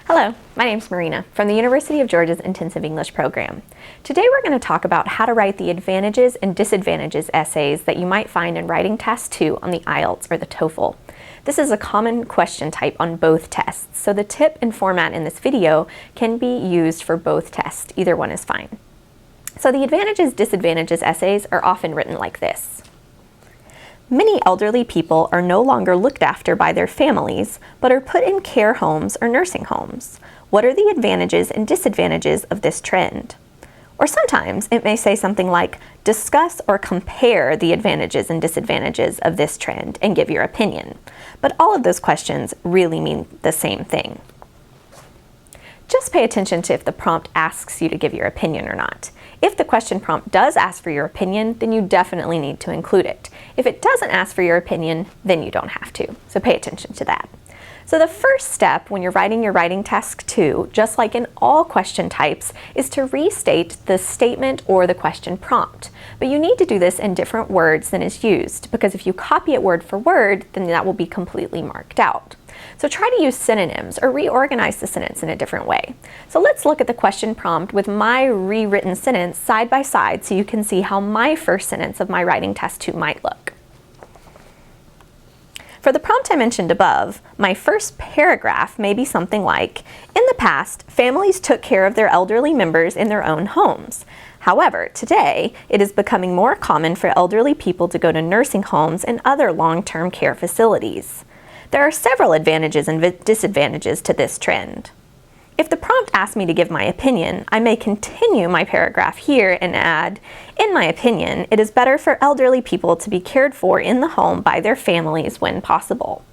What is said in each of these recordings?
Hello, my name's Marina from the University of Georgia's Intensive English program. Today we're going to talk about how to write the advantages and disadvantages essays that you might find in Writing Task 2 on the IELTS or the TOEFL. This is a common question type on both tests, so the tip and format in this video can be used for both tests. Either one is fine. So the advantages, disadvantages essays are often written like this. Many elderly people are no longer looked after by their families, but are put in care homes or nursing homes. What are the advantages and disadvantages of this trend? Or sometimes it may say something like, discuss or compare the advantages and disadvantages of this trend and give your opinion. But all of those questions really mean the same thing. Just pay attention to if the prompt asks you to give your opinion or not. If the question prompt does ask for your opinion, then you definitely need to include it. If it doesn't ask for your opinion, then you don't have to. So pay attention to that. So the first step when you're writing your Writing Task 2, just like in all question types, is to restate the statement or the question prompt. But you need to do this in different words than is used, because if you copy it word for word, then that will be completely marked out. So try to use synonyms or reorganize the sentence in a different way. So let's look at the question prompt with my rewritten sentence side by side so you can see how my first sentence of my Writing Task 2 might look. For the prompt I mentioned above, my first paragraph may be something like, in the past, families took care of their elderly members in their own homes. However, today, it is becoming more common for elderly people to go to nursing homes and other long-term care facilities. There are several advantages and disadvantages to this trend. If the prompt asks me to give my opinion, I may continue my paragraph here and add, in my opinion, it is better for elderly people to be cared for in the home by their families when possible.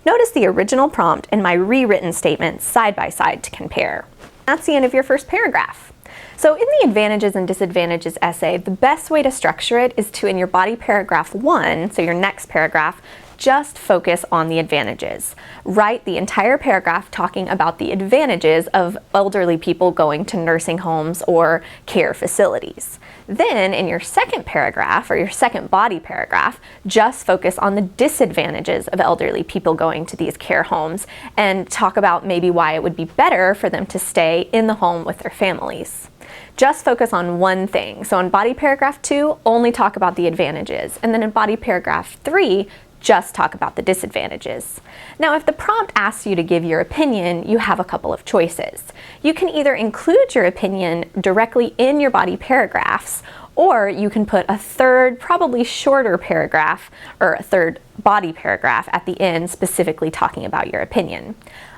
Notice the original prompt and my rewritten statement side by side to compare. That's the end of your first paragraph. So in the advantages and disadvantages essay, the best way to structure it is to, in your body paragraph 1, so your next paragraph, just focus on the advantages. Write the entire paragraph talking about the advantages of elderly people going to nursing homes or care facilities. Then in your second paragraph, or your second body paragraph, just focus on the disadvantages of elderly people going to these care homes and talk about maybe why it would be better for them to stay in the home with their families. Just focus on one thing. So in body paragraph 2, only talk about the advantages. And then in body paragraph 3, just talk about the disadvantages. Now, if the prompt asks you to give your opinion, you have a couple of choices. You can either include your opinion directly in your body paragraphs, or you can put a third, probably shorter paragraph, or a third body paragraph at the end specifically talking about your opinion.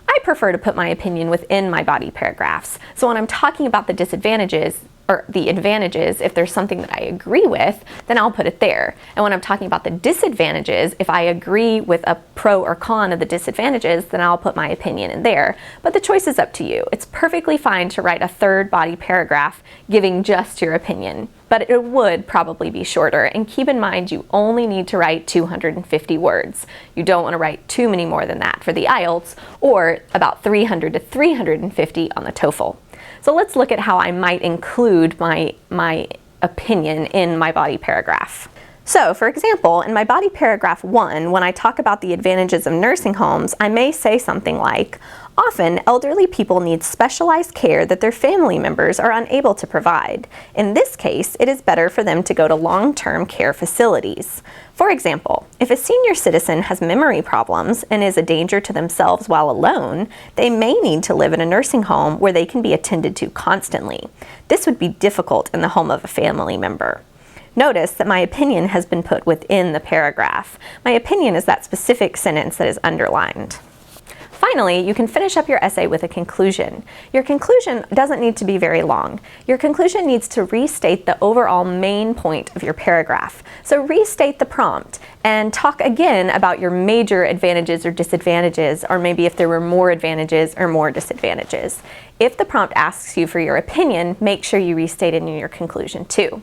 I prefer to put my opinion within my body paragraphs. So when I'm talking about the disadvantages, or the advantages, if there's something that I agree with, then I'll put it there. And when I'm talking about the disadvantages, if I agree with a pro or con of the disadvantages, then I'll put my opinion in there. But the choice is up to you. It's perfectly fine to write a third body paragraph giving just your opinion, but it would probably be shorter. And keep in mind, you only need to write 250 words. You don't want to write too many more than that for the IELTS, or about 300 to 350 on the TOEFL. So let's look at how I might include my opinion in my body paragraph. So for example, in my body paragraph 1, when I talk about the advantages of nursing homes, I may say something like, often elderly people need specialized care that their family members are unable to provide. In this case, it is better for them to go to long-term care facilities. For example, if a senior citizen has memory problems and is a danger to themselves while alone, they may need to live in a nursing home where they can be attended to constantly. This would be difficult in the home of a family member. Notice that my opinion has been put within the paragraph. My opinion is that specific sentence that is underlined. Finally, you can finish up your essay with a conclusion. Your conclusion doesn't need to be very long. Your conclusion needs to restate the overall main point of your paragraph. So restate the prompt and talk again about your major advantages or disadvantages, or maybe if there were more advantages or more disadvantages. If the prompt asks you for your opinion, make sure you restate it in your conclusion too.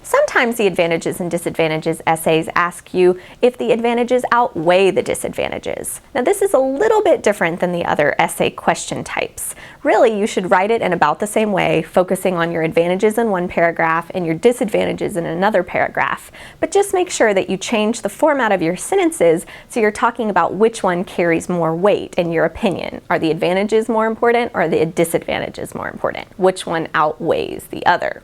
Sometimes the advantages and disadvantages essays ask you if the advantages outweigh the disadvantages. Now this is a little bit different than the other essay question types. Really, you should write it in about the same way, focusing on your advantages in one paragraph and your disadvantages in another paragraph. But just make sure that you change the format of your sentences so you're talking about which one carries more weight in your opinion. Are the advantages more important or are the disadvantages more important? Which one outweighs the other?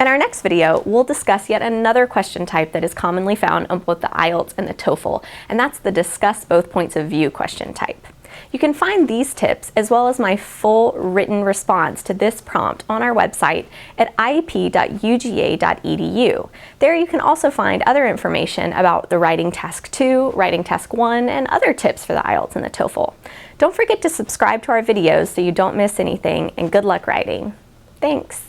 In our next video, we'll discuss yet another question type that is commonly found on both the IELTS and the TOEFL, and that's the discuss both points of view question type. You can find these tips as well as my full written response to this prompt on our website at iep.uga.edu. There you can also find other information about the Writing Task 2, Writing Task 1, and other tips for the IELTS and the TOEFL. Don't forget to subscribe to our videos so you don't miss anything, and good luck writing. Thanks!